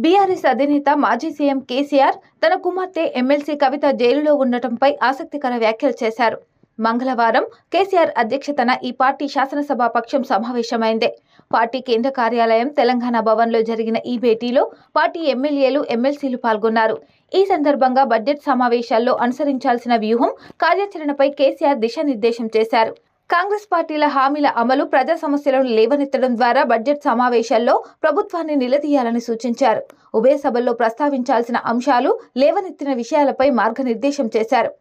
BRS అధినేత మాజీ CM KCR తన కుమార్తె ఎమ్మెల్సీ కవిత జైలులో ఉండటంపై ఆసక్తికర వ్యాఖ్యలు చేశారు. మంగళవారం కేసీఆర్ అధ్యక్షతన ఈ పార్టీ శాసనసభ పక్షం సమావేశమైంది. పార్టీ కేంద్ర కార్యాలయం తెలంగాణ భవన్లో జరిగిన ఈ భేటీలో పార్టీ ఎమ్మెల్యేలు, ఎమ్మెల్సీలు పాల్గొన్నారు. ఈ సందర్భంగా బడ్జెట్ సమావేశాల్లో అనుసరించాల్సిన వ్యూహం, కార్యాచరణపై కేసీఆర్ దిశానిర్దేశం చేశారు. కాంగ్రెస్ పార్టీల హామీల అమలు, ప్రజా సమస్యలను లేవనెత్తడం ద్వారా బడ్జెట్ సమావేశాల్లో ప్రభుత్వాన్ని నిలదీయాలని సూచించారు. ఉభయ సభల్లో ప్రస్తావించాల్సిన అంశాలు, లేవనెత్తిన విషయాలపై మార్గనిర్దేశం చేశారు.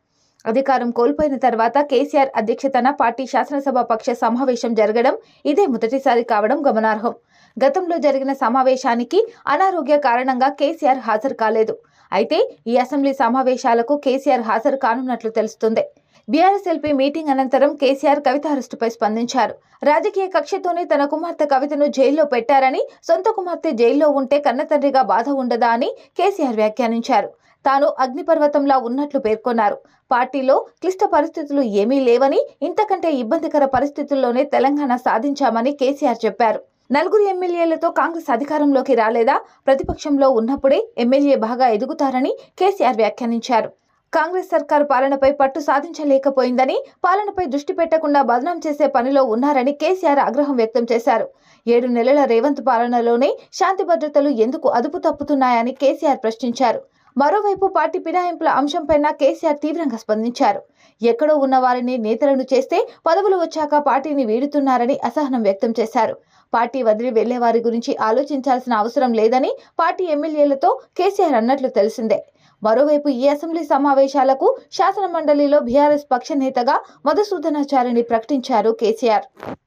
అధికారం కోల్పోయిన తర్వాత కేసీఆర్ అధ్యక్షతన పార్టీ శాసనసభ పక్ష సమావేశం జరగడం ఇదే మొదటిసారి కావడం గమనార్హం. గతంలో జరిగిన సమావేశానికి అనారోగ్య కారణంగా కేసీఆర్ హాజరు కాలేదు. అయితే ఈ అసెంబ్లీ సమావేశాలకు కేసీఆర్ హాజరు కానున్నట్లు తెలుస్తుంది. బీఆర్ఎస్ ఎల్పీ మీటింగ్ అనంతరం కేసీఆర్ కవిత అరెస్టుపై స్పందించారు. రాజకీయ కక్షతోనే తన కుమార్తె కవితను జైల్లో పెట్టారని, సొంత కుమార్తె జైల్లో ఉంటే కన్నతండ్రిగా బాధ ఉండదా అని కేసీఆర్ వ్యాఖ్యానించారు. తాను అగ్నిపర్వతంలా ఉన్నట్లు పేర్కొన్నారు. పార్టీలో క్లిష్ట పరిస్థితులు ఏమీ లేవని, ఇంతకంటే ఇబ్బందికర పరిస్థితుల్లోనే తెలంగాణ సాధించామని కేసీఆర్ చెప్పారు. 4 ఎమ్మెల్యేలతో కాంగ్రెస్ అధికారంలోకి రాలేదా? ప్రతిపక్షంలో ఉన్నప్పుడే ఎమ్మెల్యే బాగా ఎదుగుతారని కేసీఆర్ వ్యాఖ్యానించారు. కాంగ్రెస్ సర్కారు పాలనపై పట్టు సాధించలేకపోయిందని, పాలనపై దృష్టి పెట్టకుండా బదనాం చేసే పనిలో ఉన్నారని కేసీఆర్ ఆగ్రహం వ్యక్తం చేశారు. 7 నెలల రేవంత్ పాలనలోనే శాంతి భద్రతలు ఎందుకు అదుపు తప్పుతున్నాయని కేసీఆర్ ప్రశ్నించారు. మరోవైపు పార్టీ ఫిరాయింపుల అంశంపైన కేసీఆర్ తీవ్రంగా స్పందించారు. ఎక్కడో ఉన్న వారిని నేతలను చేస్తే పదవులు వచ్చాక పార్టీని వీడుతున్నారని అసహనం వ్యక్తం చేశారు. పార్టీ వదిలి వెళ్లే వారి గురించి ఆలోచించాల్సిన అవసరం లేదని పార్టీ ఎమ్మెల్యేలతో కేసీఆర్ అన్నట్లు తెలిసిందే. మరోవైపు ఈ అసెంబ్లీ సమావేశాలకు శాసన మండలిలో బీఆర్ఎస్ పక్ష నేతగా మధుసూదనాచారిని ప్రకటించారు కేసీఆర్.